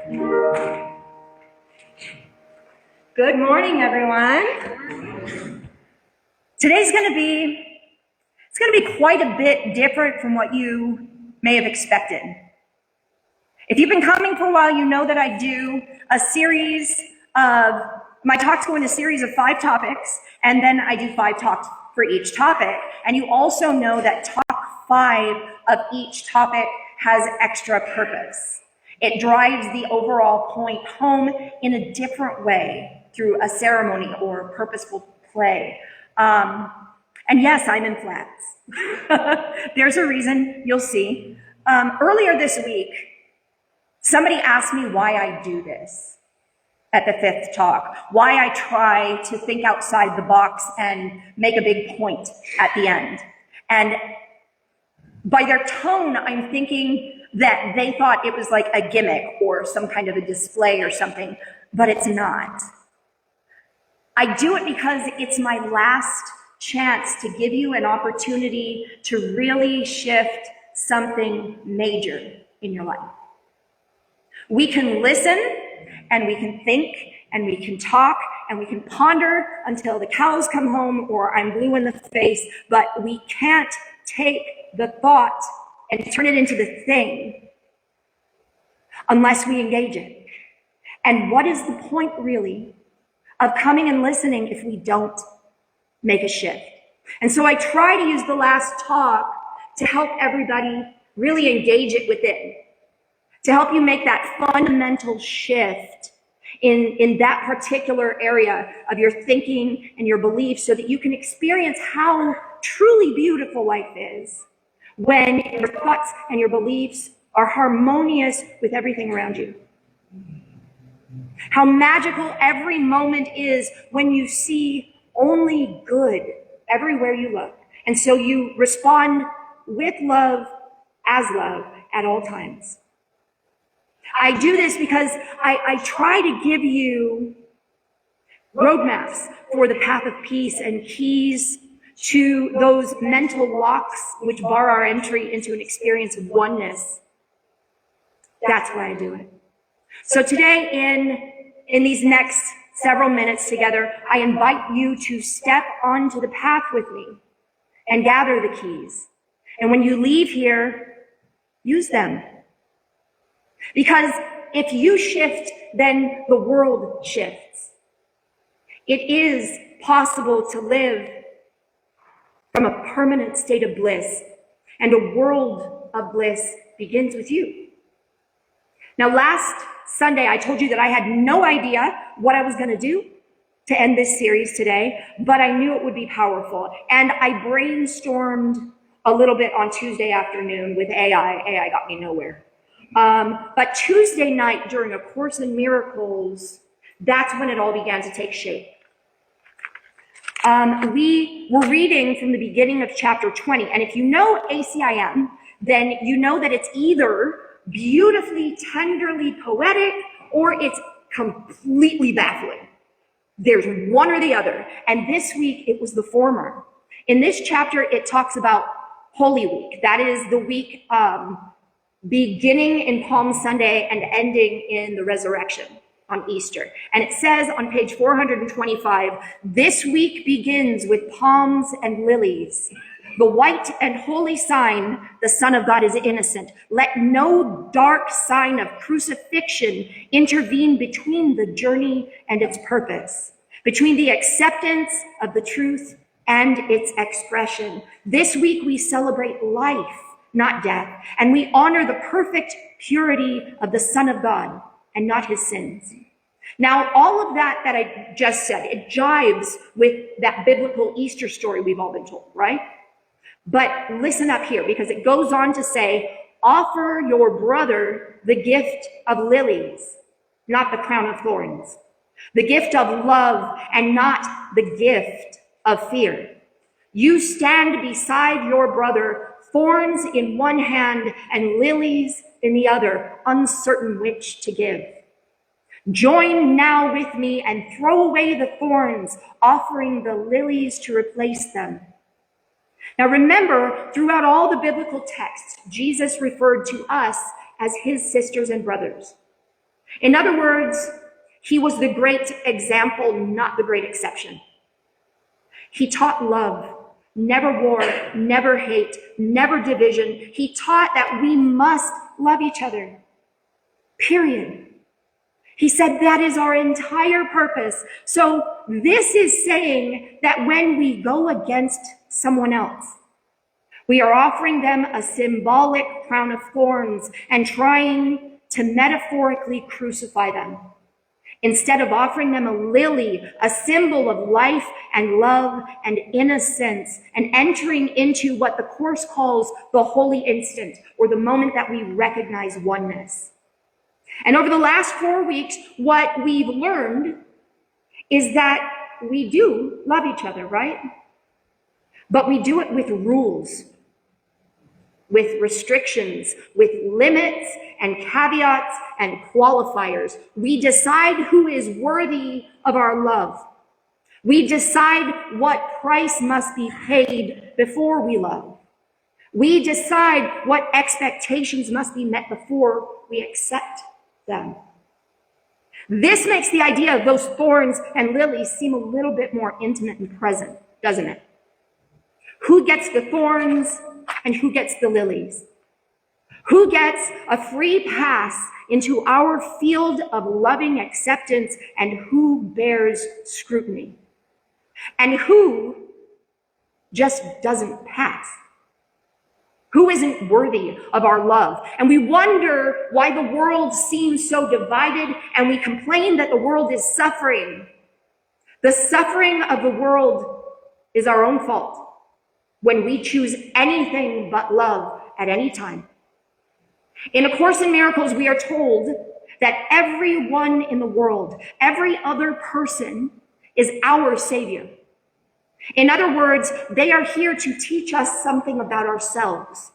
Good morning, everyone. Today's going to be quite a bit different from what you may have expected. If you've been coming for a while, you know that I do a series of, my talks go in a series of 5 topics, and then I do 5 talks for each topic. And you also know that talk 5 of each topic has extra purpose. It drives the overall point home in a different way through a ceremony or purposeful play. And yes, I'm in flats. There's a reason, you'll see. Earlier this week, somebody asked me why I do this at the 5th talk, why I try to think outside the box and make a big point at the end. And by their tone, I'm thinking that they thought it was like a gimmick or some kind of a display or something, but it's not. I do it because it's my last chance to give you an opportunity to really shift something major in your life. We can listen, and we can think, and we can talk, and we can ponder until the cows come home or I'm blue in the face, but we can't take the thought and turn it into the thing unless we engage it. And what is the point, really, of coming and listening if we don't make a shift? And so I try to use the last talk to help everybody really engage it within, to help you make that fundamental shift in that particular area of your thinking and your beliefs so that you can experience how truly beautiful life is when your thoughts and your beliefs are harmonious with everything around you. How magical every moment is when you see only good everywhere you look. And so you respond with love, as love, at all times. I do this because I try to give you roadmaps for the path of peace and keys to those mental locks which bar our entry into an experience of oneness. That's why I do it. So today, in these next several minutes together, I invite you to step onto the path with me and gather the keys. And when you leave here, use them. Because if you shift, then the world shifts. It is possible to live from a permanent state of bliss, and a world of bliss begins with you. Now, last Sunday, I told you that I had no idea what I was going to do to end this series today, but I knew it would be powerful. And I brainstormed a little bit on Tuesday afternoon with AI. AI got me nowhere. But Tuesday night during A Course in Miracles, that's when it all began to take shape. We were reading from the beginning of chapter 20. And if you know ACIM, then you know that it's either beautifully, tenderly poetic, or it's completely baffling. There's one or the other. And this week, it was the former. In this chapter, it talks about Holy Week. That is the week beginning in Palm Sunday and ending in the resurrection on Easter. And it says on page 425, this week begins with palms and lilies. The white and holy sign, the Son of God is innocent. Let no dark sign of crucifixion intervene between the journey and its purpose, between the acceptance of the truth and its expression. This week we celebrate life, not death, and we honor the perfect purity of the Son of God and not his sins. Now, all of that I just said, it jives with that biblical Easter story we've all been told, right? But listen up here, because it goes on to say, offer your brother the gift of lilies, not the crown of thorns, the gift of love and not the gift of fear. You stand beside your brother, thorns in one hand and lilies in the other, uncertain which to give. Join now with me and throw away the thorns, offering the lilies to replace them. Now remember, throughout all the biblical texts, Jesus referred to us as his sisters and brothers. In other words, he was the great example, not the great exception. He taught love, never war, never hate, never division. He taught that we must love each other, period. He said that is our entire purpose. So this is saying that when we go against someone else, we are offering them a symbolic crown of thorns and trying to metaphorically crucify them, instead of offering them a lily, a symbol of life and love and innocence, and entering into what the Course calls the holy instant, or the moment that we recognize oneness. And over the last 4 weeks, what we've learned is that we do love each other, right? But we do it with rules, with restrictions, with limits and caveats and qualifiers. We decide who is worthy of our love. We decide what price must be paid before we love. We decide what expectations must be met before we accept them. This makes the idea of those thorns and lilies seem a little bit more intimate and present, doesn't it? Who gets the thorns and who gets the lilies? Who gets a free pass into our field of loving acceptance, and who bears scrutiny? And who just doesn't pass? Who isn't worthy of our love? And we wonder why the world seems so divided, and we complain that the world is suffering. The suffering of the world is our own fault when we choose anything but love at any time. In A Course in Miracles, we are told that everyone in the world, every other person, is our savior. In other words, they are here to teach us something about ourselves.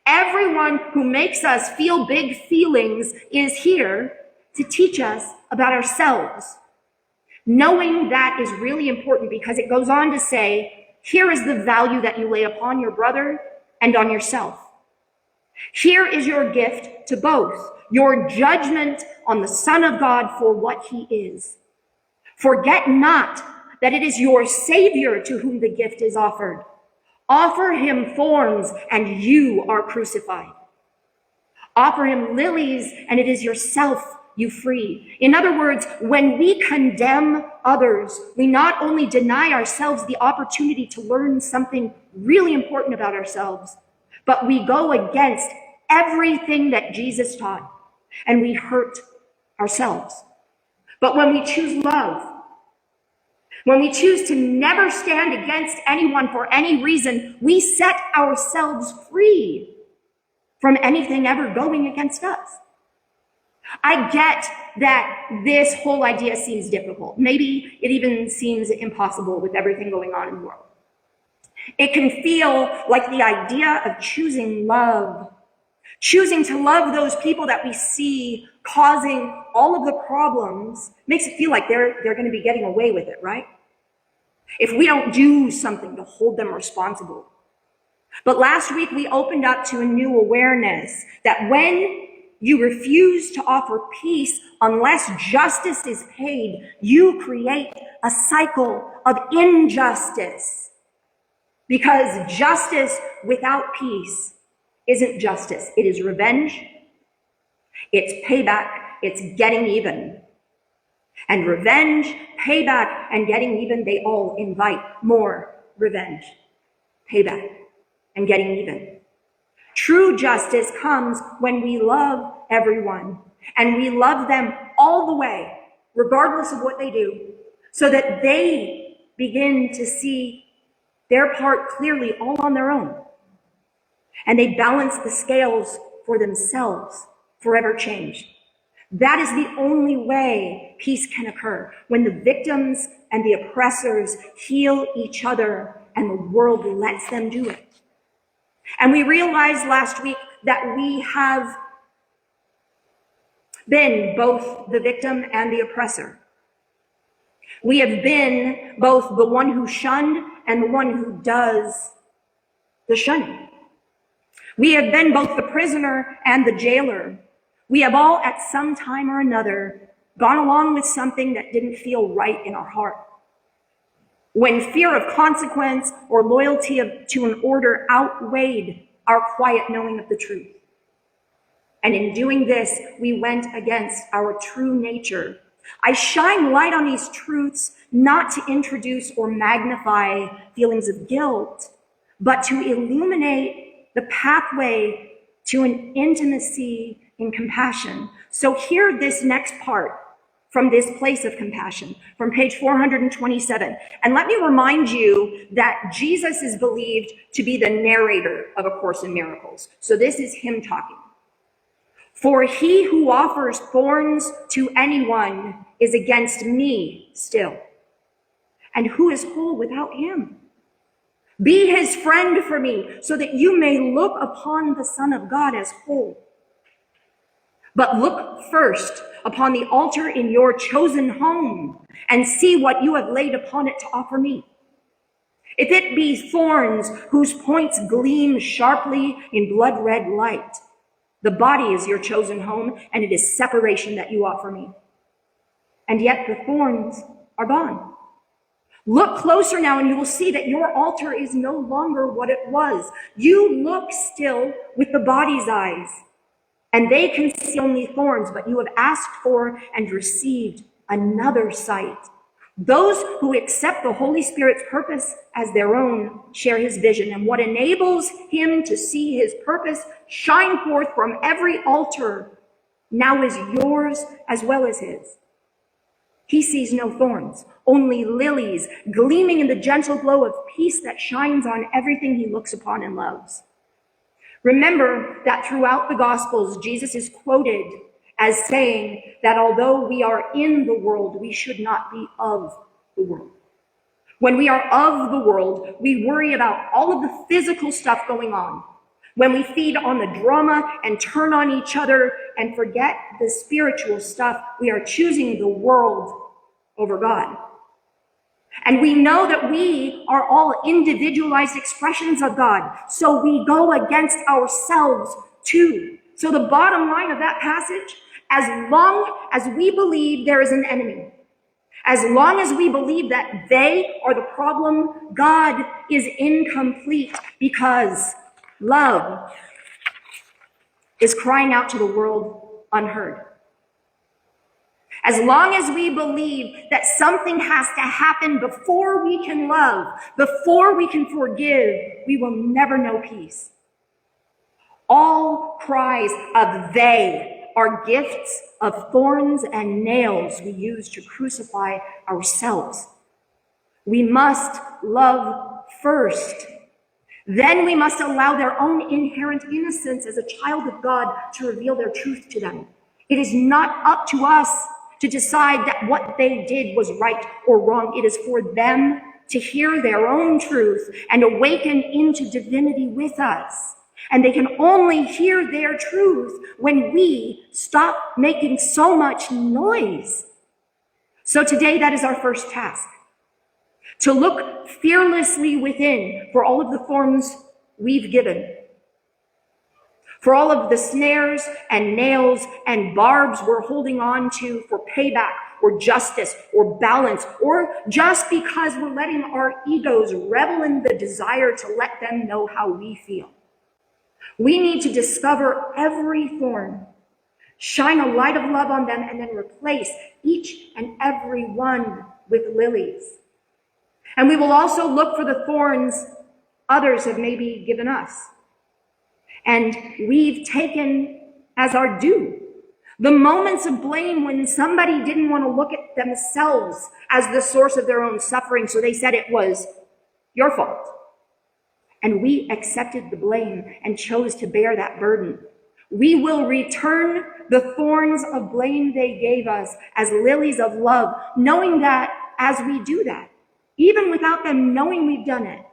Everyone who makes us feel big feelings is here to teach us about ourselves. Knowing that is really important, because it goes on to say, here is the value that you lay upon your brother and on yourself. Here is your gift to both, your judgment on the Son of God for what he is. Forget not that it is your Savior to whom the gift is offered. Offer him thorns, and you are crucified. Offer him lilies, and it is yourself you free. In other words, when we condemn others, we not only deny ourselves the opportunity to learn something really important about ourselves, but we go against everything that Jesus taught, and we hurt ourselves. But when we choose love, when we choose to never stand against anyone for any reason, we set ourselves free from anything ever going against us. I get that this whole idea seems difficult. Maybe it even seems impossible with everything going on in the world. It can feel like the idea of choosing love, choosing to love those people that we see causing all of the problems, makes it feel like they're going to be getting away with it, right? If we don't do something to hold them responsible. But last week we opened up to a new awareness that when you refuse to offer peace unless justice is paid, you create a cycle of injustice. Because justice without peace isn't justice. It is revenge, it's payback, it's getting even. And revenge, payback, and getting even, they all invite more revenge, payback, and getting even. True justice comes when we love everyone, and we love them all the way, regardless of what they do, so that they begin to see their part clearly all on their own. And they balance the scales for themselves, forever changed. That is the only way peace can occur, when the victims and the oppressors heal each other and the world lets them do it. And we realized last week that we have been both the victim and the oppressor. We have been both the one who shunned and the one who does the shunning. We have been both the prisoner and the jailer. We have all at some time or another gone along with something that didn't feel right in our heart. When fear of consequence or loyalty to an order outweighed our quiet knowing of the truth. And in doing this, we went against our true nature. I shine light on these truths not to introduce or magnify feelings of guilt, but to illuminate the pathway to an intimacy in compassion. So hear this next part from this place of compassion, from page 427. And let me remind you that Jesus is believed to be the narrator of A Course in Miracles. So this is him talking. For he who offers thorns to anyone is against me still. And who is whole without him? Be his friend for me, so that you may look upon the Son of God as whole. But look first upon the altar in your chosen home and see what you have laid upon it to offer me. If it be thorns whose points gleam sharply in blood-red light, the body is your chosen home, and it is separation that you offer me. And yet the thorns are gone. Look closer now, and you will see that your altar is no longer what it was. You look still with the body's eyes, and they can see only thorns, but you have asked for and received another sight. Those who accept the Holy Spirit's purpose as their own share his vision, and what enables him to see his purpose shine forth from every altar now is yours as well as his. He sees no thorns, only lilies gleaming in the gentle glow of peace that shines on everything he looks upon and loves. Remember that throughout the Gospels, Jesus is quoted as saying that although we are in the world, we should not be of the world. When we are of the world, we worry about all of the physical stuff going on. When we feed on the drama and turn on each other and forget the spiritual stuff, we are choosing the world over God. And we know that we are all individualized expressions of God, so we go against ourselves too. So the bottom line of that passage, as long as we believe there is an enemy, as long as we believe that they are the problem, God is incomplete, because love is crying out to the world unheard. As long as we believe that something has to happen before we can love, before we can forgive, we will never know peace. All cries of they are gifts of thorns and nails we use to crucify ourselves. We must love first. Then we must allow their own inherent innocence as a child of God to reveal their truth to them. It is not up to us to decide that what they did was right or wrong. It is for them to hear their own truth and awaken into divinity with us. And they can only hear their truth when we stop making so much noise. So today, that is our first task. To look fearlessly within for all of the thorns we've given, for all of the snares and nails and barbs we're holding on to for payback or justice or balance, or just because we're letting our egos revel in the desire to let them know how we feel. We need to discover every thorn, shine a light of love on them, and then replace each and every one with lilies. And we will also look for the thorns others have maybe given us, and we've taken as our due. The moments of blame when somebody didn't want to look at themselves as the source of their own suffering, so they said it was your fault. And we accepted the blame and chose to bear that burden. We will return the thorns of blame they gave us as lilies of love, knowing that as we do that, even without them knowing we've done it,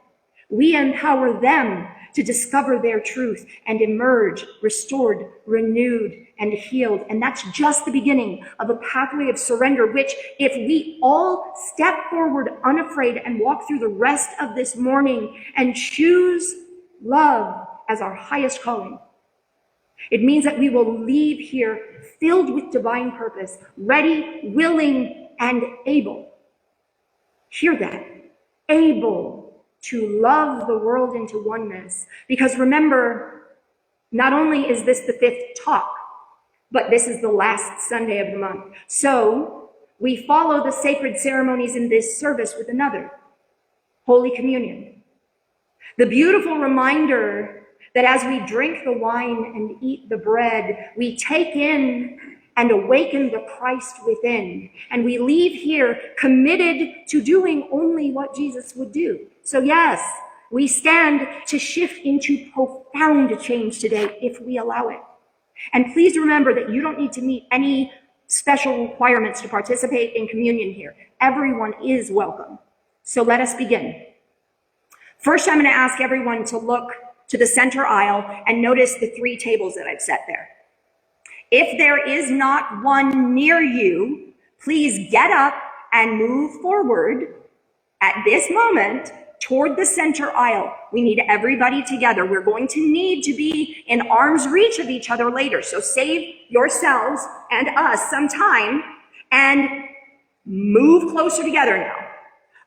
we empower them to discover their truth and emerge restored, renewed, and healed. And that's just the beginning of a pathway of surrender, which, if we all step forward unafraid and walk through the rest of this morning and choose love as our highest calling, It means that we will leave here filled with divine purpose, ready, willing, and able. Hear that. Able to love the world into oneness. Because remember, not only is this the 5th talk, but this is the last Sunday of the month. So we follow the sacred ceremonies in this service with another, Holy Communion. The beautiful reminder that as we drink the wine and eat the bread, we take in and awaken the Christ within. And we leave here committed to doing only what Jesus would do. So yes, we stand to shift into profound change today if we allow it. And please remember that you don't need to meet any special requirements to participate in communion here. Everyone is welcome. So let us begin. First, I'm going to ask everyone to look to the center aisle and notice the 3 tables that I've set there. If there is not one near you, please get up and move forward at this moment toward the center aisle. We need everybody together. We're going to need to be in arm's reach of each other later. So save yourselves and us some time and move closer together now.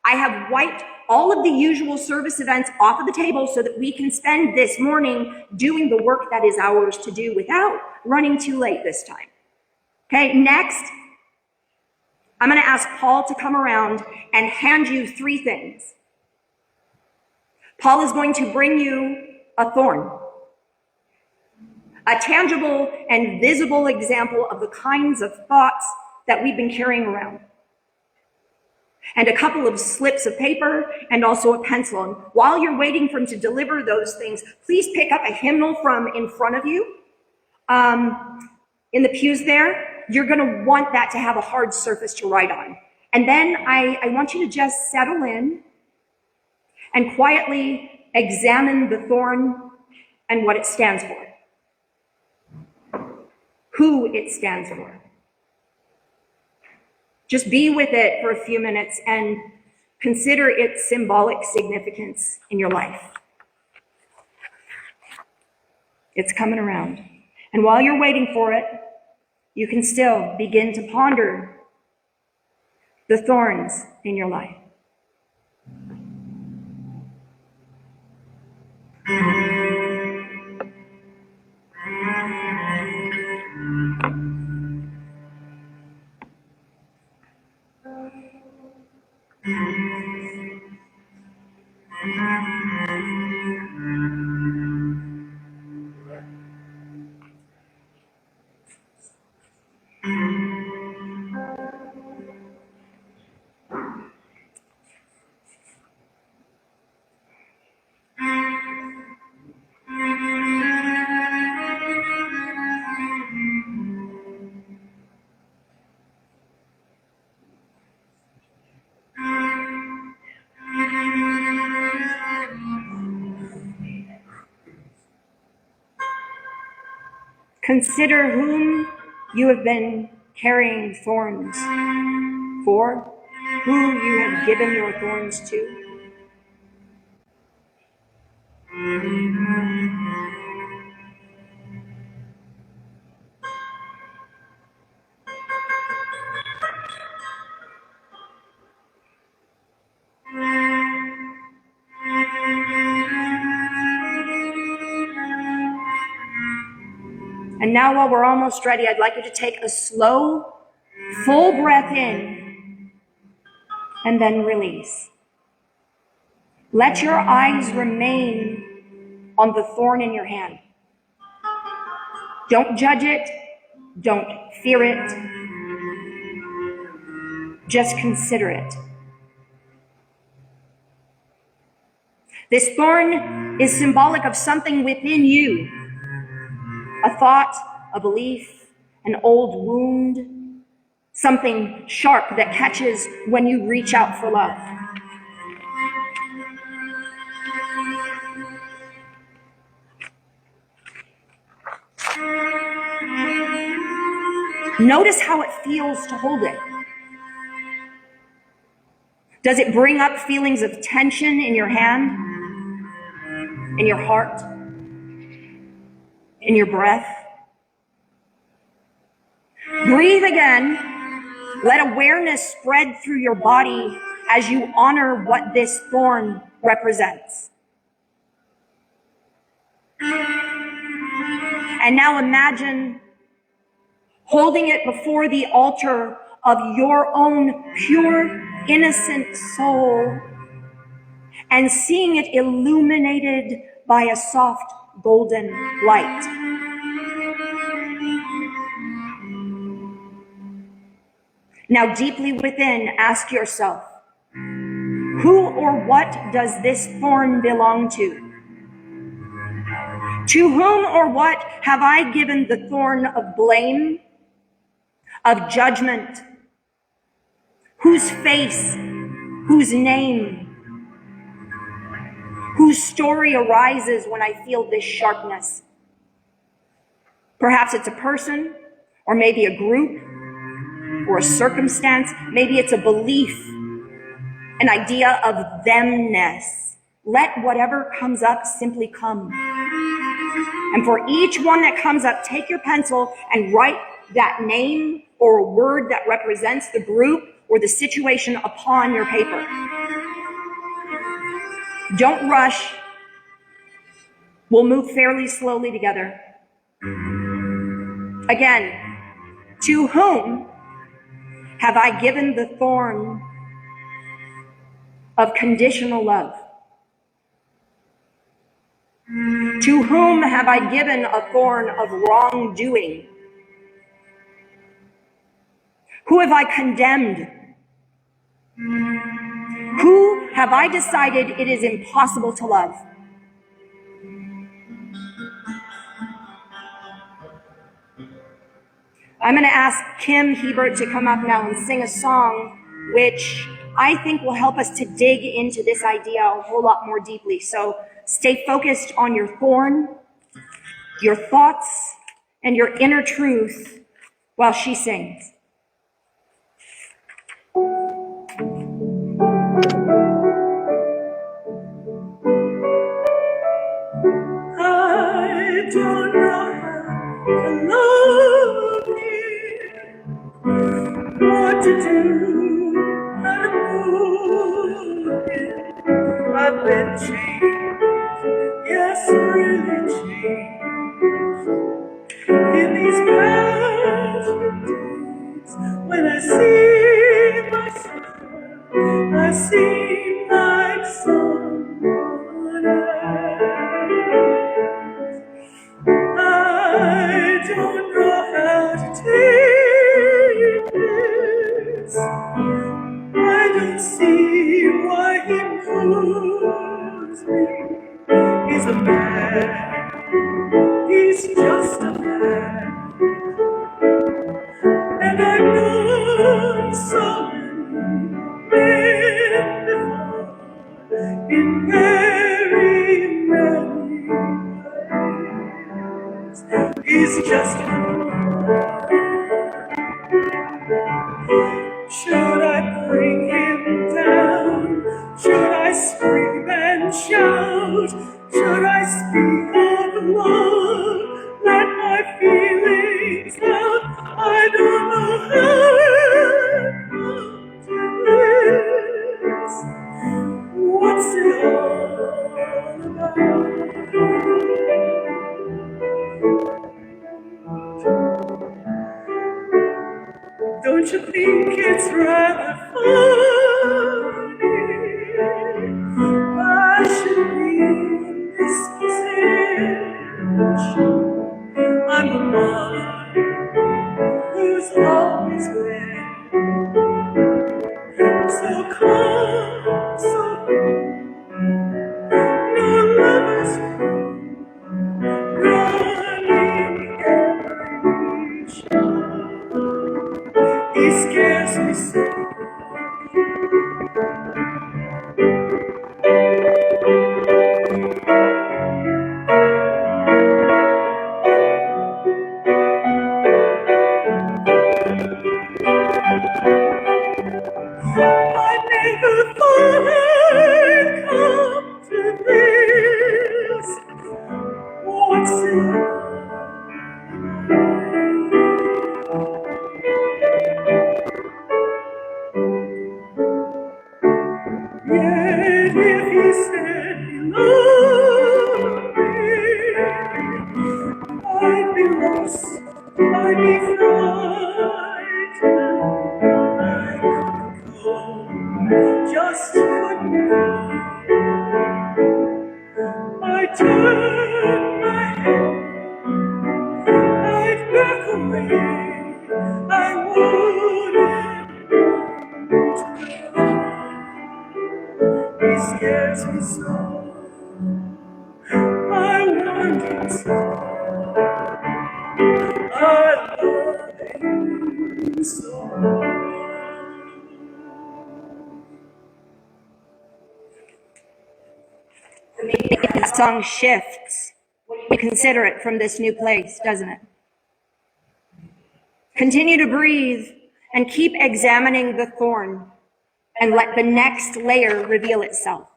I have wiped all of the usual service events off of the table so that we can spend this morning doing the work that is ours to do without running too late this time. Okay, next, I'm going to ask Paul to come around and hand you 3 things. Paul is going to bring you a thorn, a tangible and visible example of the kinds of thoughts that we've been carrying around, and a couple of slips of paper and also a pencil. And while you're waiting for him to deliver those things, please pick up a hymnal from in front of you. In the pews there, you're going to want that to have a hard surface to write on. And then I want you to just settle in and quietly examine the thorn and what it stands for, who it stands for. Just be with it for a few minutes and consider its symbolic significance in your life. It's coming around. And while you're waiting for it, you can still begin to ponder the thorns in your life. Consider whom you have been carrying thorns for, who you have given your thorns to. And now while we're almost ready, I'd like you to take a slow, full breath in and then release. Let your eyes remain on the thorn in your hand. Don't judge it. Don't fear it. Just consider it. This thorn is symbolic of something within you. A thought, a belief, an old wound, something sharp that catches when you reach out for love. Notice how it feels to hold it. Does it bring up feelings of tension in your hand, in your heart, in your breath? Breathe again. Let awareness spread through your body as you honor what this thorn represents. And now imagine holding it before the altar of your own pure, innocent soul and seeing it illuminated by a soft golden light. Now, deeply within, ask yourself, who or what does this thorn belong to? To whom or what have I given the thorn of blame, of judgment? Whose face, whose name, whose story arises when I feel this sharpness? Perhaps it's a person, or maybe a group, or a circumstance. Maybe it's a belief, an idea of themness. Let whatever comes up simply come. And for each one that comes up, take your pencil and write that name or a word that represents the group or the situation upon your paper. Don't rush. We'll move fairly slowly together. Again, to whom have I given the thorn of conditional love? To whom have I given a thorn of wrongdoing? Who have I condemned? Who have I decided it is impossible to love? I'm going to ask Kim Hebert to come up now and sing a song which I think will help us to dig into this idea a whole lot more deeply. So stay focused on your thorn, your thoughts, and your inner truth while she sings. I don't know how to love you, what to do, how to move it. I've been changed, yes, really changed. In these past days, when I see myself, I seem like someone else. I don't know how to take this. I don't see why he moves me. He's a man. He's just a man. And I've known so many men before in very many ways. He's just a man. Should I bring him down? Should I scream and shout? Should I speak of love? Let my feelings out. I don't know how to do this. What's it all about? Don't you think it's rather funny? I should be in this position. I'm the one who's always been so calm, so no lovers running every show. He scares me so. I never thought I'd come to this. What's it? I'd be frightened, I couldn't go, just couldn't go. I turned my head, I'd back away, I wouldn't go. He scares me so, I want him so, I love him so. The song shifts. You consider it from this new place, doesn't it? Continue to breathe and keep examining the thorn and let the next layer reveal itself.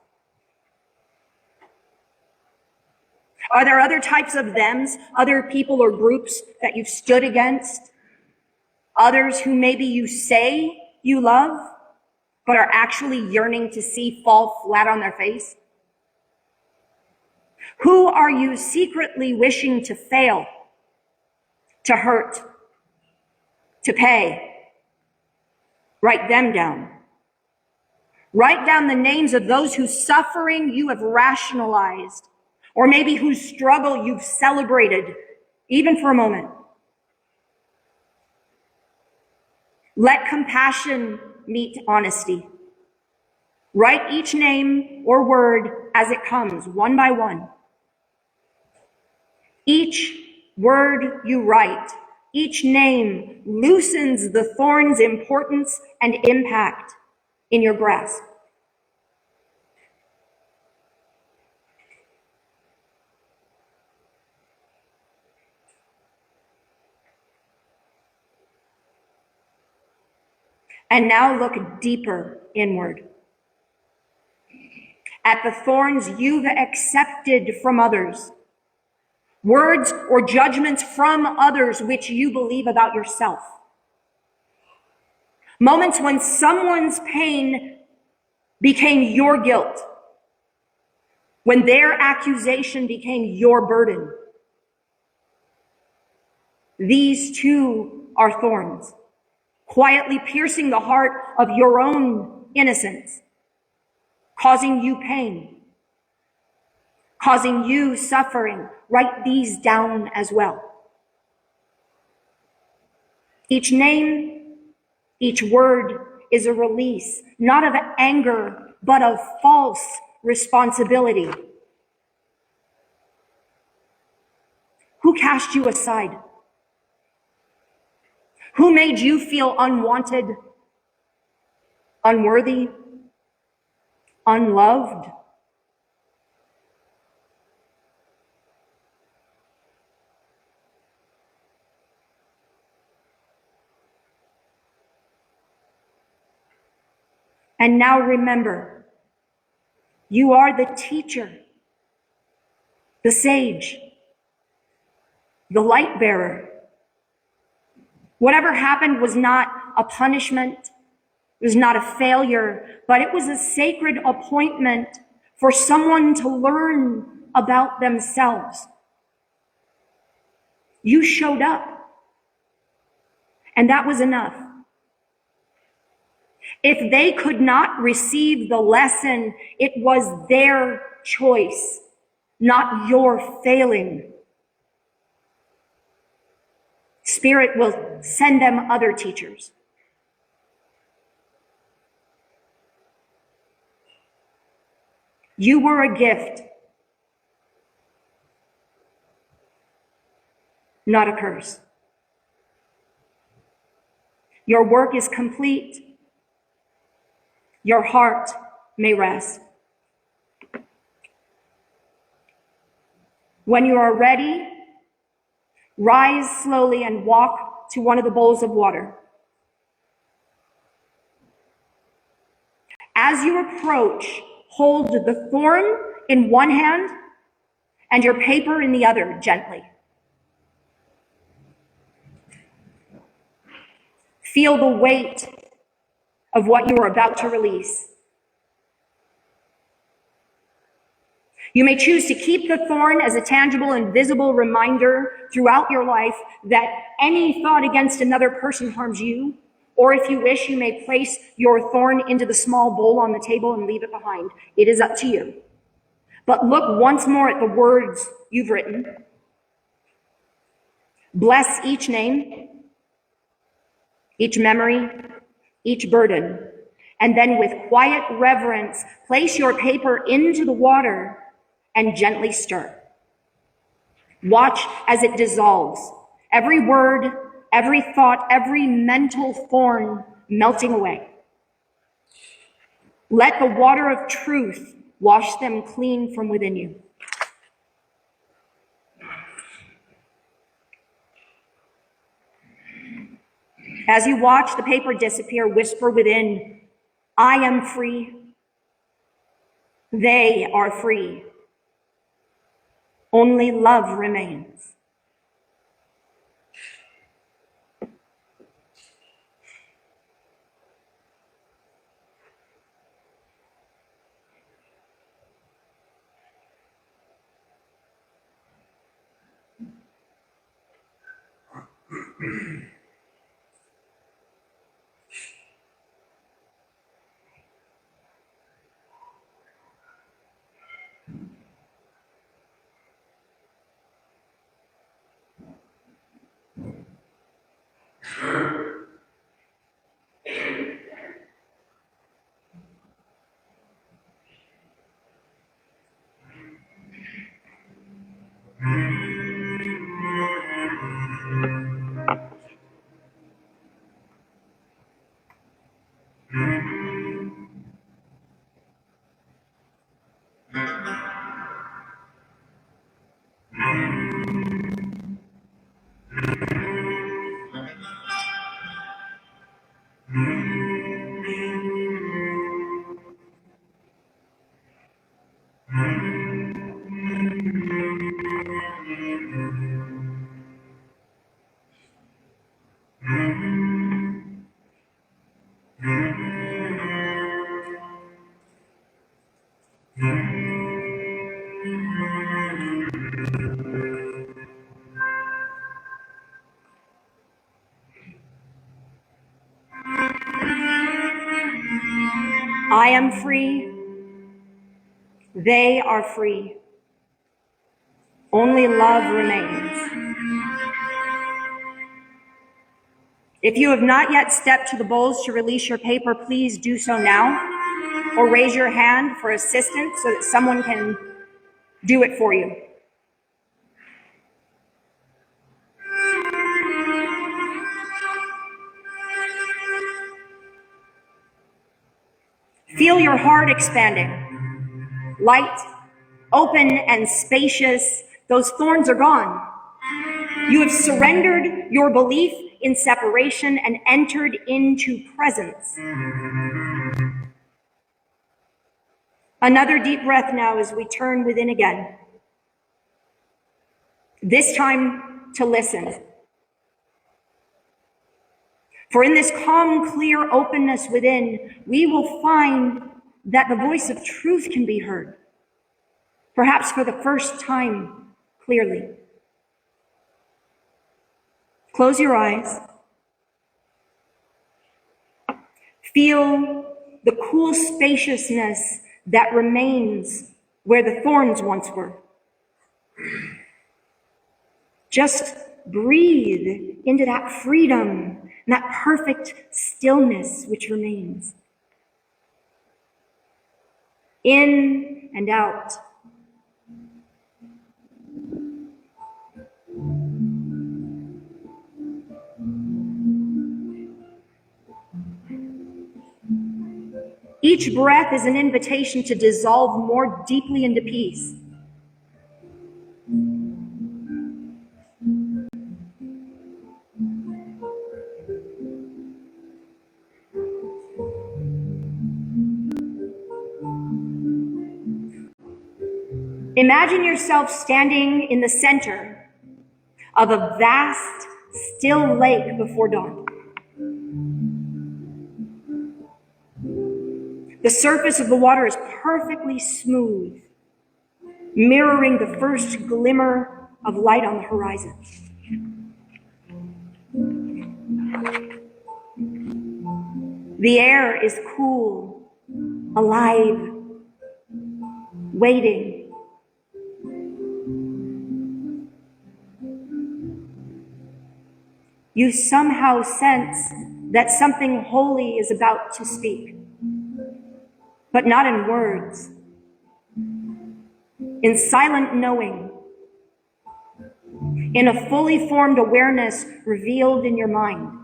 Are there other types of thems, other people or groups that you've stood against? Others who maybe you say you love, but are actually yearning to see fall flat on their face? Who are you secretly wishing to fail, to hurt, to pay? Write them down. Write down the names of those whose suffering you have rationalized, or maybe whose struggle you've celebrated, even for a moment. Let compassion meet honesty. Write each name or word as it comes, one by one. Each word you write, each name loosens the thorn's importance and impact in your grasp. And now look deeper inward at the thorns you've accepted from others, words or judgments from others which you believe about yourself. Moments when someone's pain became your guilt, when their accusation became your burden. These too are thorns, quietly piercing the heart of your own innocence, causing you pain, causing you suffering. Write these down as well. Each name, each word is a release, not of anger, but of false responsibility. Who cast you aside? Who made you feel unwanted, unworthy, unloved? And now remember, you are the teacher, the sage, the light bearer. Whatever happened was not a punishment, it was not a failure, but it was a sacred appointment for someone to learn about themselves. You showed up, and that was enough. If they could not receive the lesson, it was their choice, not your failing. Spirit will send them other teachers. You were a gift, not a curse. Your work is complete. Your heart may rest. When you are ready, rise slowly and walk to one of the bowls of water. As you approach, hold the thorn in one hand and your paper in the other gently. Feel the weight of what you are about to release. You may choose to keep the thorn as a tangible and visible reminder throughout your life that any thought against another person harms you, or if you wish, you may place your thorn into the small bowl on the table and leave it behind. It is up to you. But look once more at the words you've written. Bless each name, each memory, each burden, and then with quiet reverence, place your paper into the water and gently stir. Watch as it dissolves, every word, every thought, every mental thorn melting away. Let the water of truth wash them clean from within you. As you watch the paper disappear, whisper within, I am free. They are free. Only love remains. I am free. They are free. Only love remains. If you have not yet stepped to the bowls to release your paper, please do so now, or raise your hand for assistance so that someone can do it for you. Feel your heart expanding, light, open, and spacious. Those thorns are gone. You have surrendered your belief in separation and entered into presence. Another deep breath now as we turn within again. This time to listen. For in this calm, clear openness within, we will find that the voice of truth can be heard, perhaps for the first time clearly. Close your eyes. Feel the cool spaciousness that remains where the thorns once were. Just breathe into that freedom and that perfect stillness which remains. In and out. Each breath is an invitation to dissolve more deeply into peace. Imagine yourself standing in the center of a vast, still lake before dawn. The surface of the water is perfectly smooth, mirroring the first glimmer of light on the horizon. The air is cool, alive, waiting. You somehow sense that something holy is about to speak, but not in words, in silent knowing, in a fully formed awareness revealed in your mind.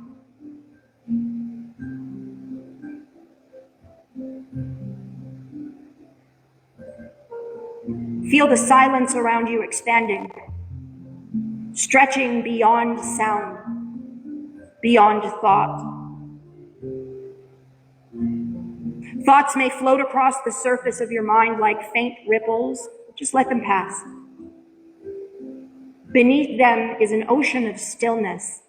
Feel the silence around you expanding, stretching beyond sound, beyond thought. Thoughts may float across the surface of your mind like faint ripples. Just let them pass. Beneath them is an ocean of stillness.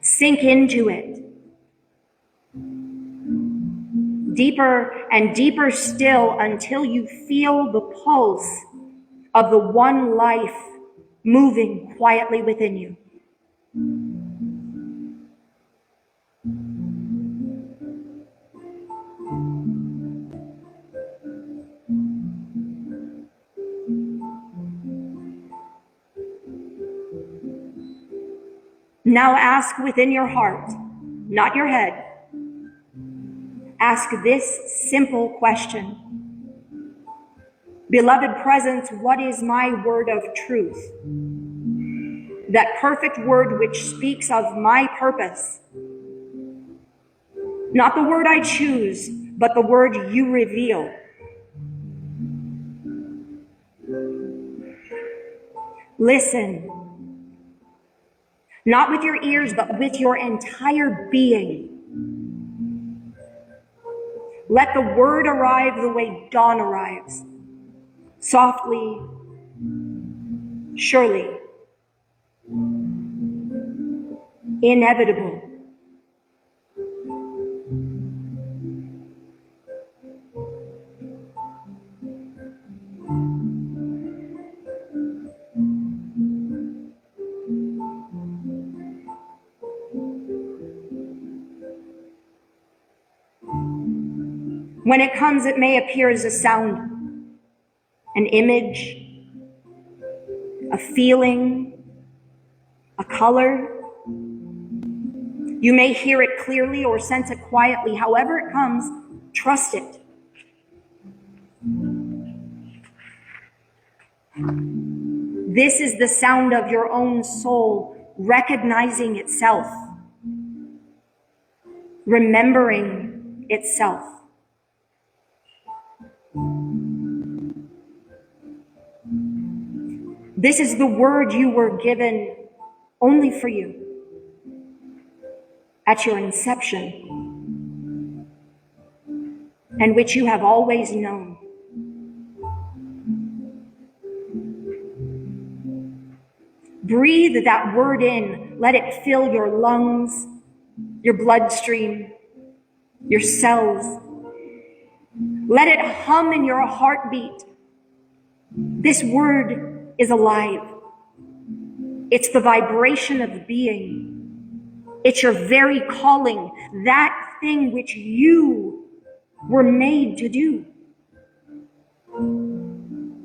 Sink into it. Deeper and deeper still until you feel the pulse of the one life moving quietly within you. Now ask within your heart, not your head. Ask this simple question. Beloved presence, what is my word of truth? That perfect word which speaks of my purpose. Not the word I choose, but the word you reveal. Listen. Not with your ears, but with your entire being. Let the word arrive the way dawn arrives. Softly, surely, inevitable. When it comes, it may appear as a sound, an image, a feeling, a color. You may hear it clearly or sense it quietly. However it comes, trust it. This is the sound of your own soul recognizing itself, remembering itself. This is the word you were given only for you at your inception, and which you have always known. Breathe that word in. Let it fill your lungs, your bloodstream, your cells. Let it hum in your heartbeat. This word is alive. It's the vibration of being. It's your very calling, that thing which you were made to do,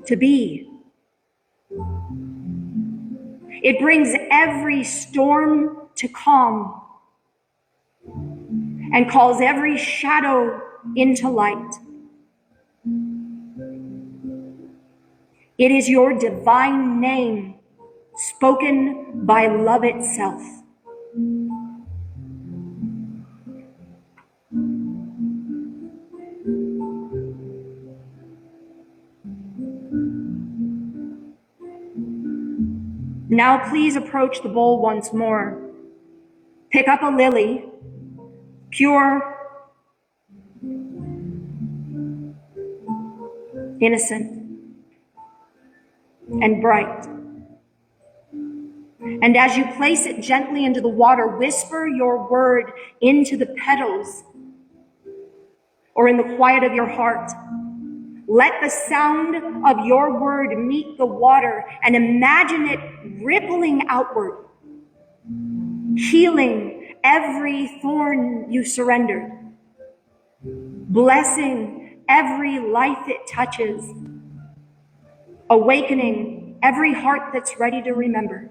to be. It brings every storm to calm and calls every shadow into light. It is your divine name spoken by love itself. Now please approach the bowl once more. Pick up a lily, pure, innocent, and bright. And as you place it gently into the water, whisper your word into the petals or in the quiet of your heart. Let the sound of your word meet the water and imagine it rippling outward, healing every thorn you surrendered, blessing every life it touches, awakening every heart that's ready to remember.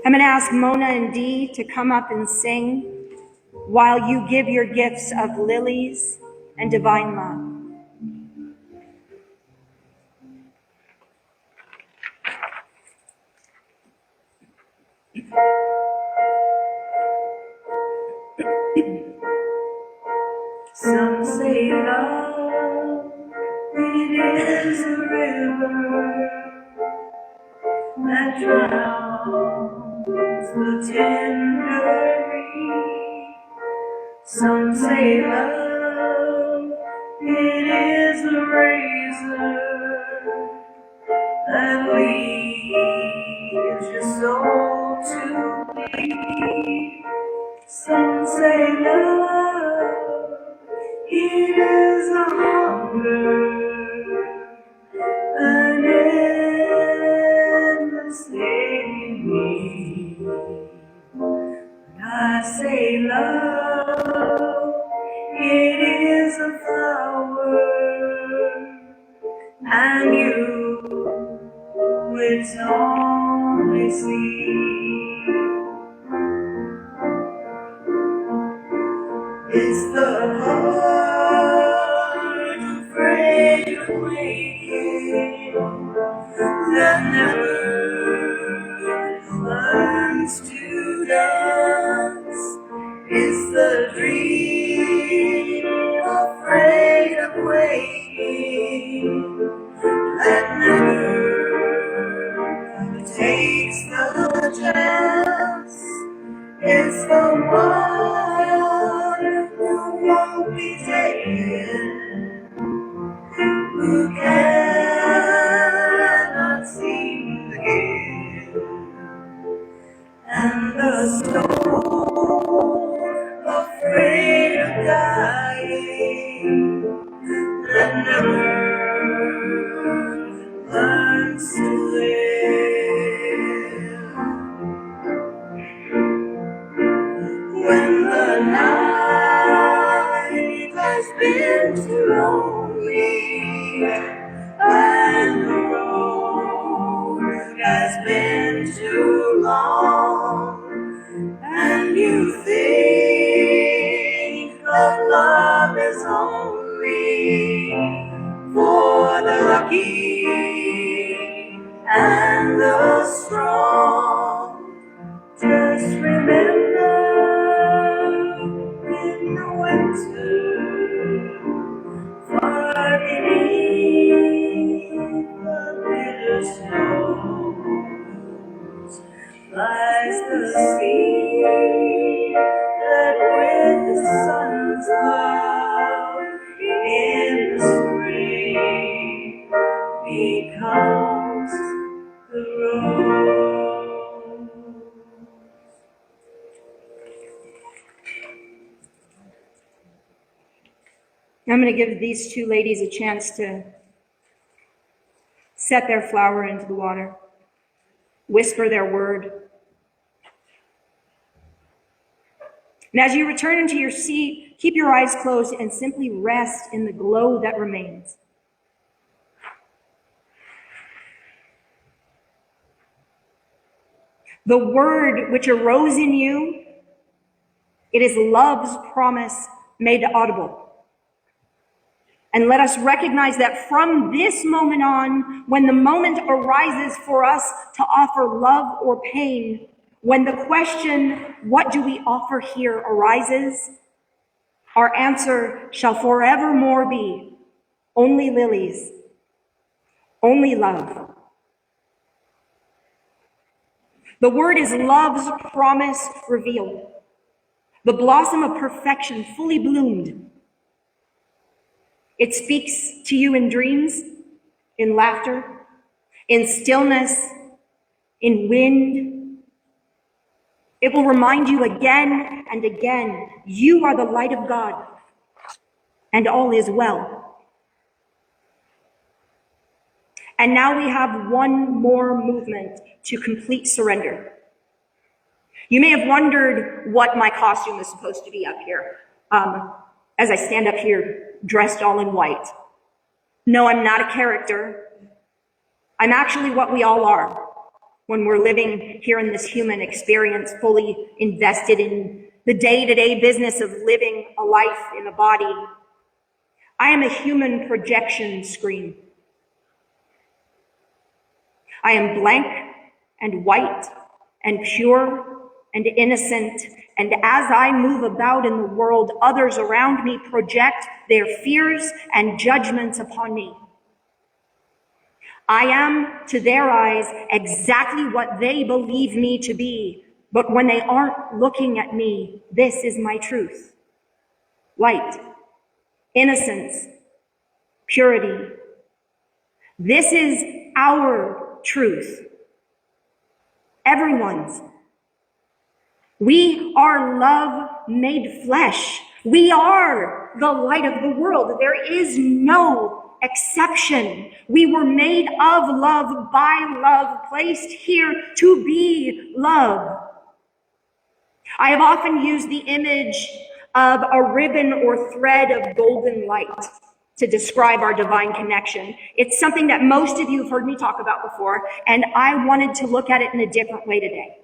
I'm going to ask Mona and Dee to come up and sing while you give your gifts of lilies and divine love. Some say love, it is a river that drowns the tender reed. Some say love, it is a razor that leaves your soul to bleed. Some say love, it is a hunger, an endless need. But I say love, it is a flower, and you, it's only seed. It's the heart afraid of waking that never learns to dance. It's the dream afraid of waking that never takes the chance. It's the one who won't be taken, who cannot seem to give, and the soul afraid of dying that never learns to live. When the night has been too lonely and the road has been too long, and you think that love is only for the lucky and the strong, just remember in the winter, far beneath the bitter snows, lies the sea that with the sun's love in the spring becomes the rose. I'm going to give these two ladies a chance to set their flower into the water, whisper their word. And as you return into your seat, keep your eyes closed and simply rest in the glow that remains. The word which arose in you, it is love's promise made audible. And let us recognize that from this moment on, when the moment arises for us to offer love or pain, when the question, what do we offer here, arises, our answer shall forevermore be only lilies, only love. The word is love's promise revealed, the blossom of perfection fully bloomed. It speaks to you in dreams, in laughter, in stillness, in wind. It will remind you again and again, you are the light of God, and all is well. And now we have one more movement to complete surrender. You may have wondered what my costume is supposed to be up here, as I stand up here dressed all in white. No, I'm not a character. I'm actually what we all are when we're living here in this human experience, fully invested in the day-to-day business of living a life in a body. I am a human projection screen. I am blank and white and pure and innocent, and as I move about in the world, others around me project their fears and judgments upon me. I am, to their eyes, exactly what they believe me to be, but when they aren't looking at me, this is my truth. Light, innocence, purity. This is our truth. Everyone's. We are love made flesh. We are the light of the world. There is no exception. We were made of love, by love, placed here to be love. I have often used the image of a ribbon or thread of golden light to describe our divine connection. It's something that most of you have heard me talk about before, and I wanted to look at it in a different way today.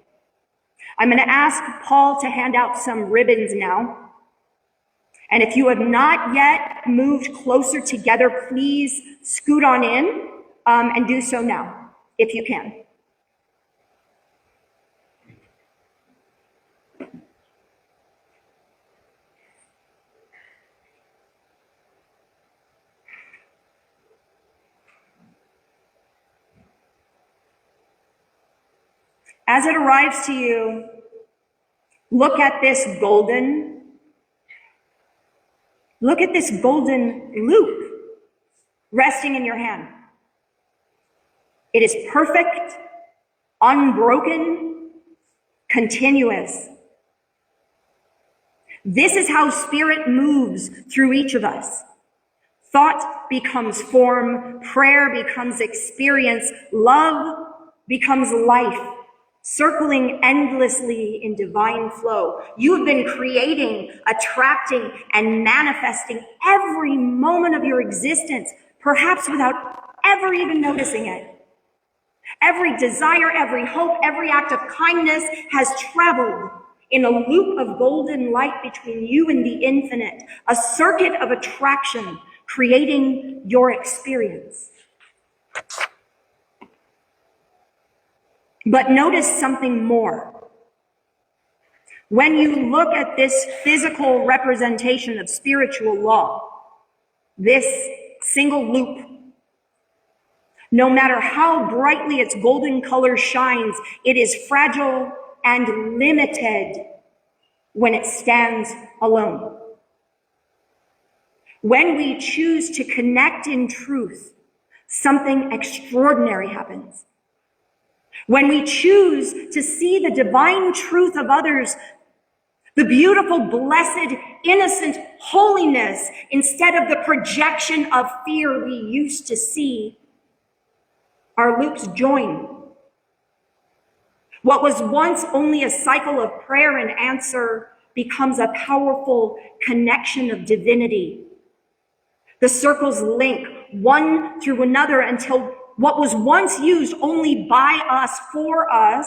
I'm going to ask Paul to hand out some ribbons now. And if you have not yet moved closer together, please scoot on in and do so now, if you can. As it arrives to you, look at this golden loop resting in your hand. It is perfect, unbroken, continuous. This is how spirit moves through each of us. Thought becomes form, prayer becomes experience, love becomes life, circling endlessly in divine flow. You have been creating, attracting, and manifesting every moment of your existence, perhaps without ever even noticing it. Every desire, every hope, every act of kindness has traveled in a loop of golden light between you and the infinite, a circuit of attraction, creating your experience. But notice something more. When you look at this physical representation of spiritual law, this single loop, no matter how brightly its golden color shines, it is fragile and limited when it stands alone. When we choose to connect in truth, something extraordinary happens. When we choose to see the divine truth of others, the beautiful, blessed, innocent holiness, instead of the projection of fear we used to see, our loops join. What was once only a cycle of prayer and answer becomes a powerful connection of divinity. The circles link one through another until what was once used only by us, for us,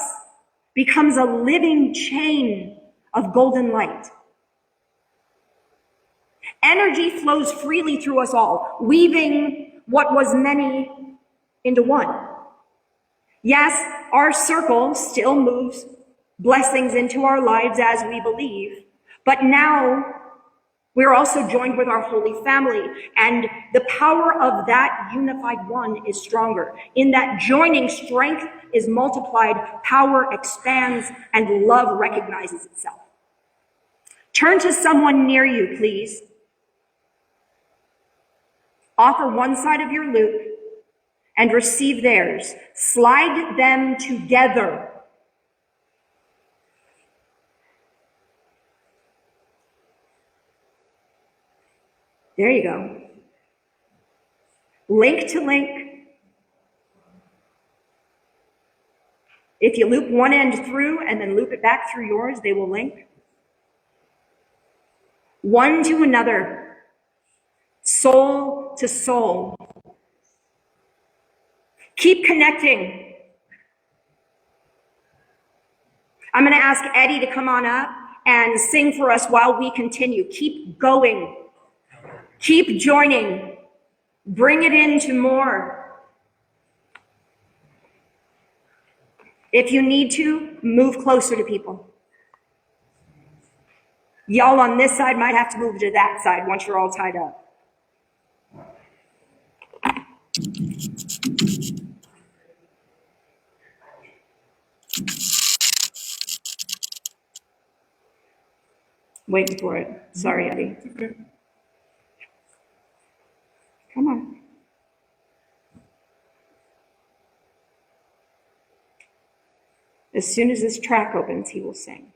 becomes a living chain of golden light. Energy flows freely through us all, weaving what was many into one. Yes, our circle still moves blessings into our lives as we believe, but now we're also joined with our Holy Family, and the power of that unified one is stronger. In that joining, strength is multiplied, power expands, and love recognizes itself. Turn to someone near you, please. Offer one side of your loop and receive theirs. Slide them together. There you go. Link to link, If you loop one end through and then loop it back through yours, they will link. One to another, soul to soul. Keep connecting. I'm going to ask Eddie to come on up and sing for us while we continue. Keep going. Keep joining. Bring it into more. If you need to, move closer to people. Y'all on this side might have to move to that side once you're all tied up. Waiting for it. Sorry, Eddie. Come on. As soon as this track opens, he will sing.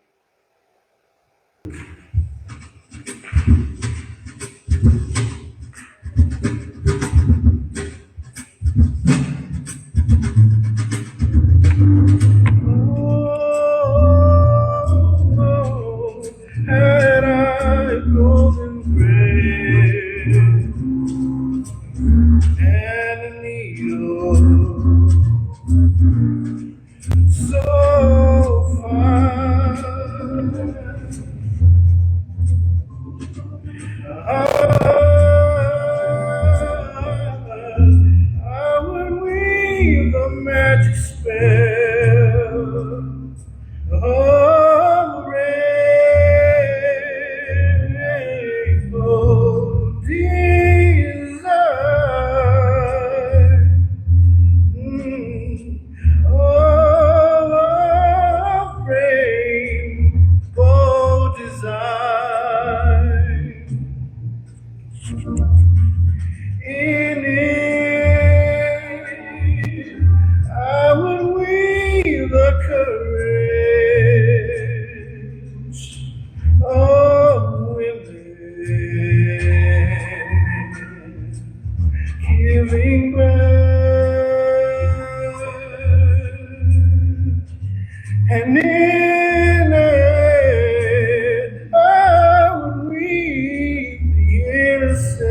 And in it, I would weep the innocence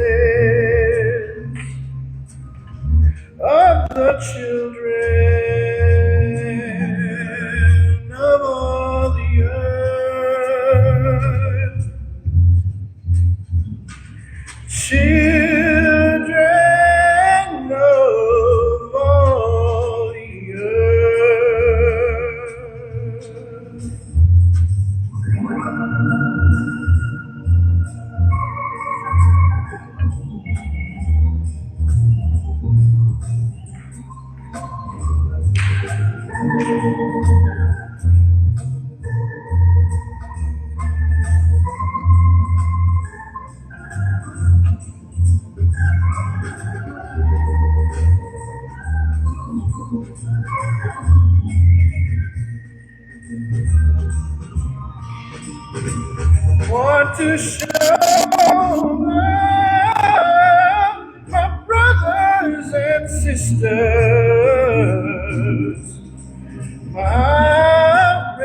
of the children of all the earth. Children of all the earth. Want to show my brothers and sisters my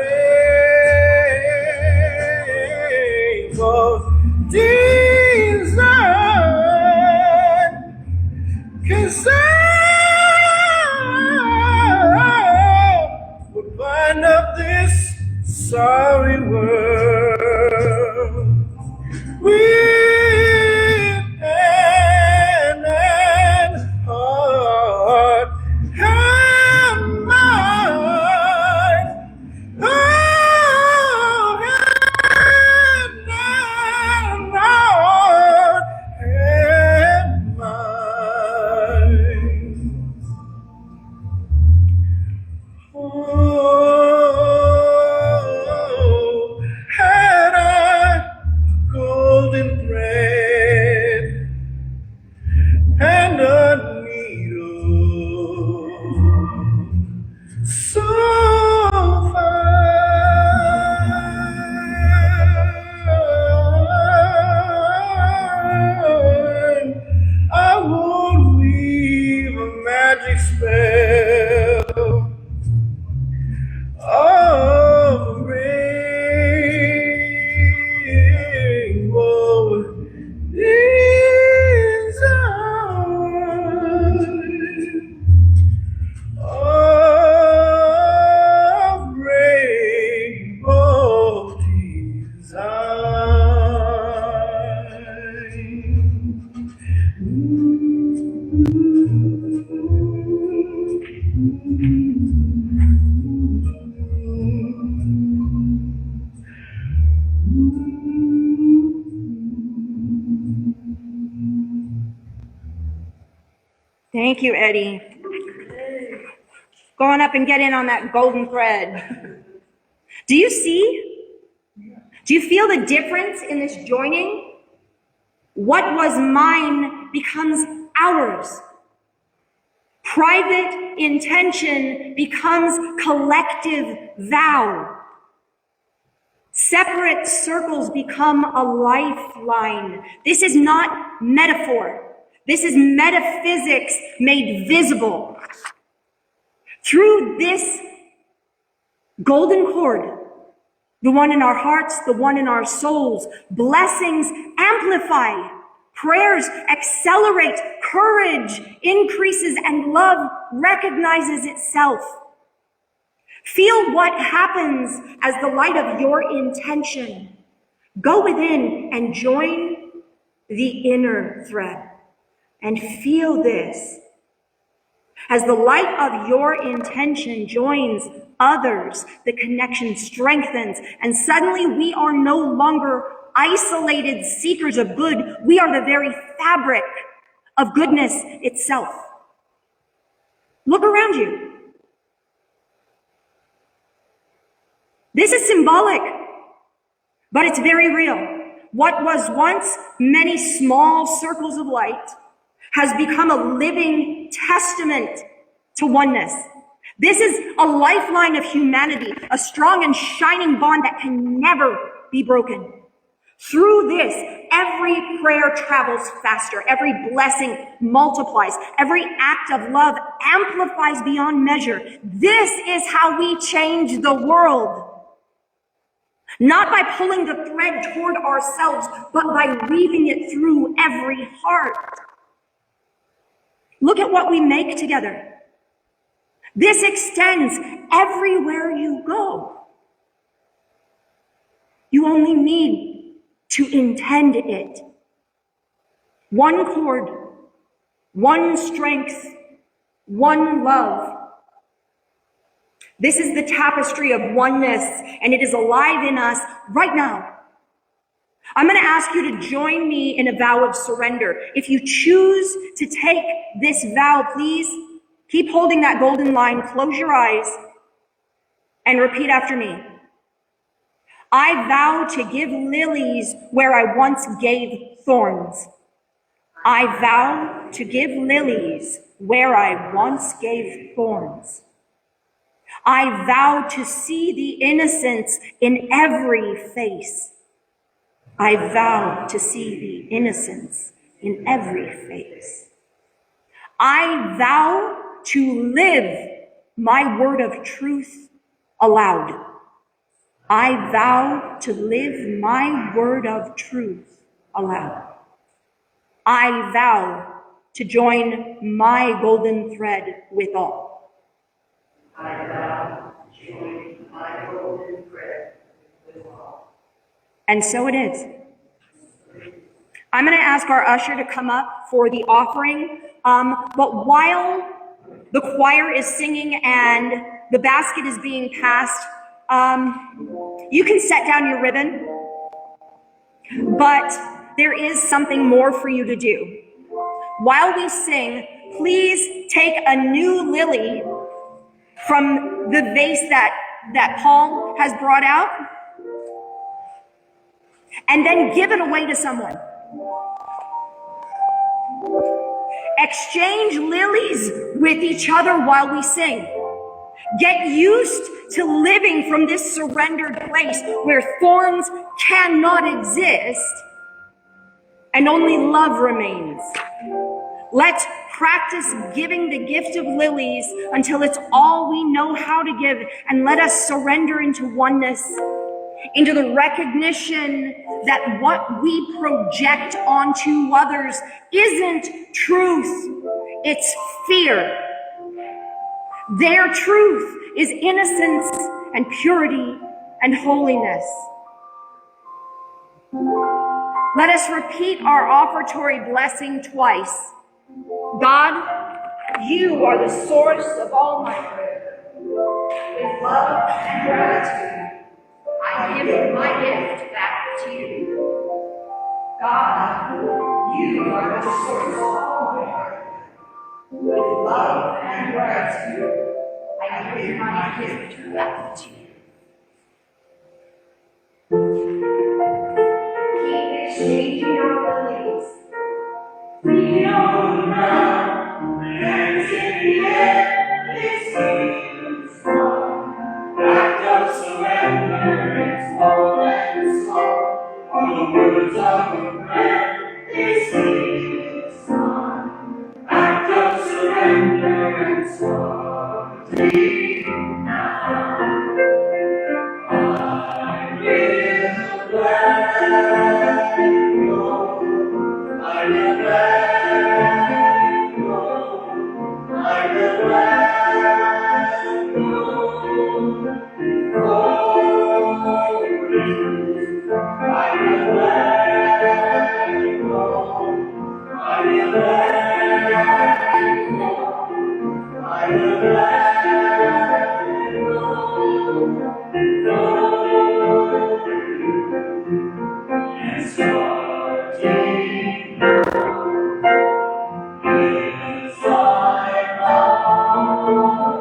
rainbow design, 'cause I would bind up this sorry world with hand and heart and mind. Oh, hand and heart and mind. Oh, had I golden Thank you, Eddie. Going up and get in on that golden thread. Do you see? Do you feel the difference in this joining? What was mine becomes ours. Private intention becomes collective vow. Separate circles become a lifeline. This is not metaphor. This is metaphysics made visible. Through this golden cord, the one in our hearts, the one in our souls, blessings amplify, prayers accelerate, courage increases, and love recognizes itself. Feel what happens as the light of your intention. Go within and join the inner thread and feel this. As the light of your intention joins others, the connection strengthens, and suddenly we are no longer isolated seekers of good. We are the very fabric of goodness itself. Look around you. This is symbolic, but it's very real. What was once many small circles of light has become a living testament to oneness. This is a lifeline of humanity, a strong and shining bond that can never be broken. Through this, every prayer travels faster, every blessing multiplies, every act of love amplifies beyond measure. This is how we change the world. Not by pulling the thread toward ourselves, but by weaving it through every heart. Look at what we make together. This extends everywhere you go. You only need to intend it. One cord, one strength, one love. This is the tapestry of oneness, and it is alive in us right now. I'm going to ask you to join me in a vow of surrender. If you choose to take this vow, please keep holding that golden line, close your eyes, and repeat after me. I vow to give lilies where I once gave thorns. I vow to give lilies where I once gave thorns. I vow to see the innocence in every face. I vow to see the innocence in every face. I vow to live my word of truth aloud. I vow to live my word of truth aloud. I vow to join my golden thread with all. I vow to join my golden thread with all. And so it is. I'm going to ask our usher to come up for the offering. But while the choir is singing and the basket is being passed, you can set down your ribbon. But there is something more for you to do. While we sing, please take a new lily from the vase that Paul has brought out, and then give it away to someone. Exchange lilies with each other while we sing. Get used to living from this surrendered place where thorns cannot exist and only love remains. Let's practice giving the gift of lilies until it's all we know how to give, and let us surrender into oneness, into the recognition that what we project onto others isn't truth, it's fear. Their truth is innocence and purity and holiness. Let us repeat our offertory blessing twice. God, you are the source of all my prayer. With love and gratitude, I give my gift back to you. God, you are the source of all my prayer. With love and gratitude, I give my gift back to you. Keep exchanging our lilies. Feet on the ground, hands in the air, it seems fun. Act of surrender, it's more than song. All the words of a prayer, it seems fun. Act of surrender, it's song. Deep now, I will let go. I will let go. I will let go. Oh, please. I will let go. I will let go. I will let go. Oh, and starting inside out.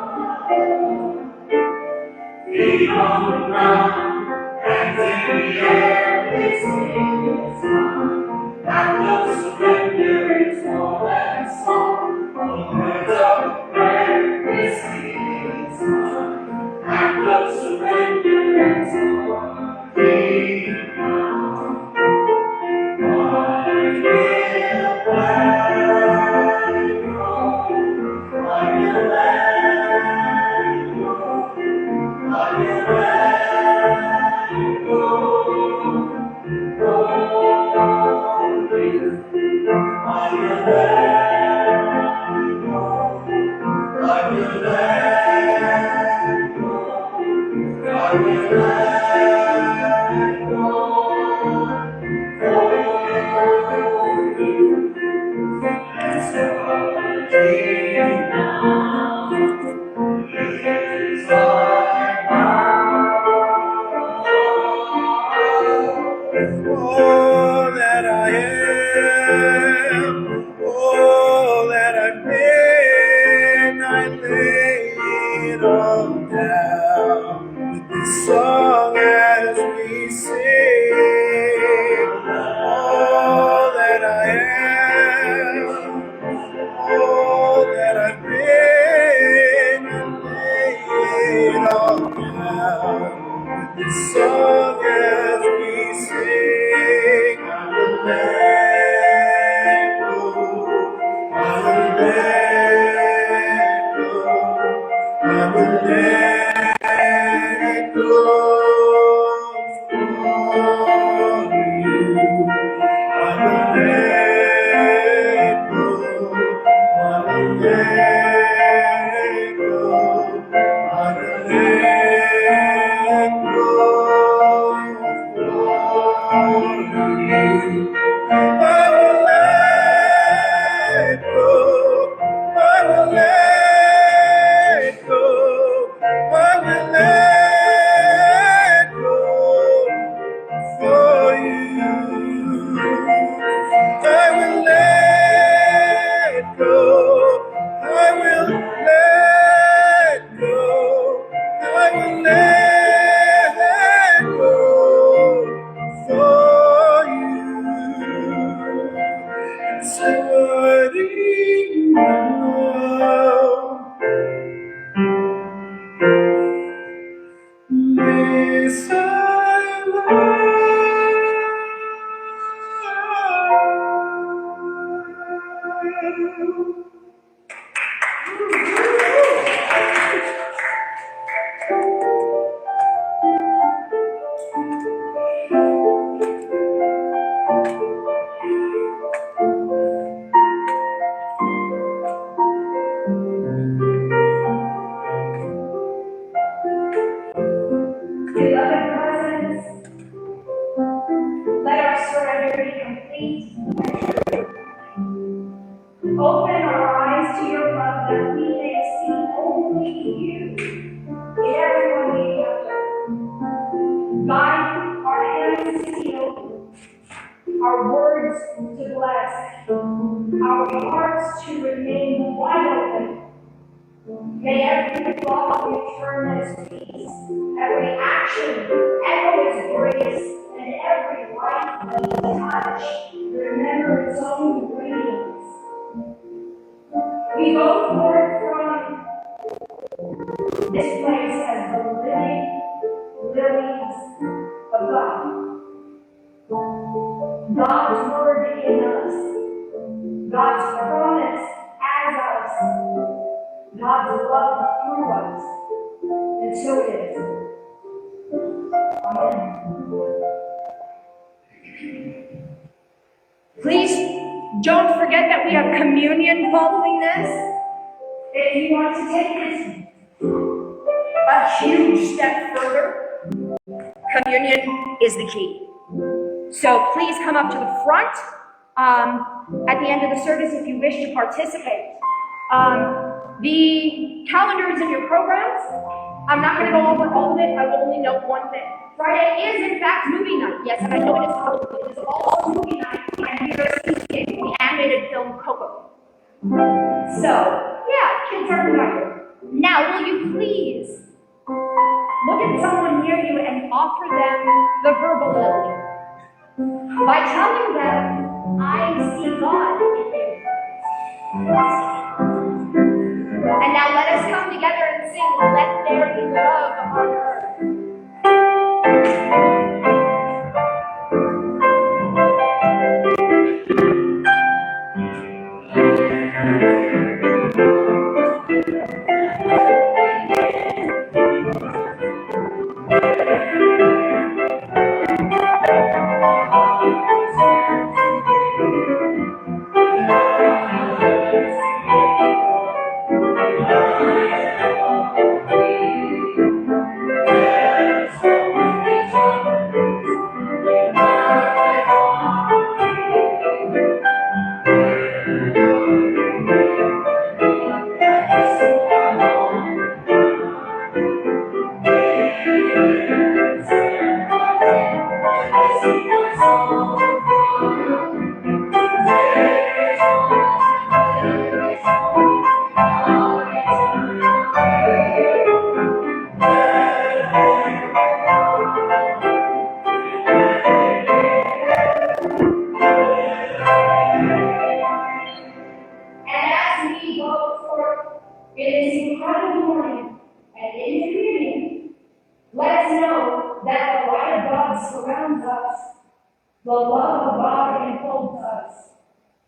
Feet on the ground, hands in the air, this is mine. Act of surrender is more than song. The words of prayer, this is mine. Act of surrender is more than now. I will let go. I will let go. I will let go. Oh, please. I will let go. I will let go. I will let go. Oh, please. And starting now is our all that I am, all that I've been, I lay it all down with this song as we sing. All that I am, all that I've been, I lay it all down with this song as we sing. I will let go. I will let go. I will let go for you. I will let go. I will let go. I will let go for you. I will let go. I will let go. I will let go for you. I will let go. I will let go. I will let go for you. Starting now, this I love. Beloved presence, let our surrender be complete. Open our eyes to your love that we may see only you in everyone we encounter. Guide our hands to heal, our words to bless, our hearts to remain quiet May every thought return as peace, every action echo as grace, and every light and touch remember its own radiance. We go forth from this place as the living lilies of God. God's word in us, God's promise as us, God's love through us, and so it is. Amen. Please don't forget that we have communion following this. If you want to take this a huge step further, communion is the key. So please come up to the front at the end of the service if you wish to participate. The calendars in your programs, I'm not going to go over all of it. I will only note one thing. Friday is, in fact, movie night. Yes, I know it is all movie night, and we are seeing the animated film Coco. So, yeah, kids are invited. Now, will you please look at someone near you and offer them the verbal lily by telling them, I see God in you. And now let us come together and sing, Let There Be Love on Earth. The love of God enfolds us,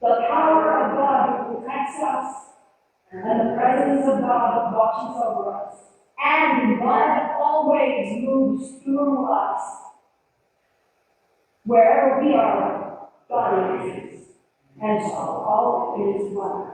the power of God protects us, and the presence of God watches over us. And God always moves through us. Wherever we are, God is, and so all is one.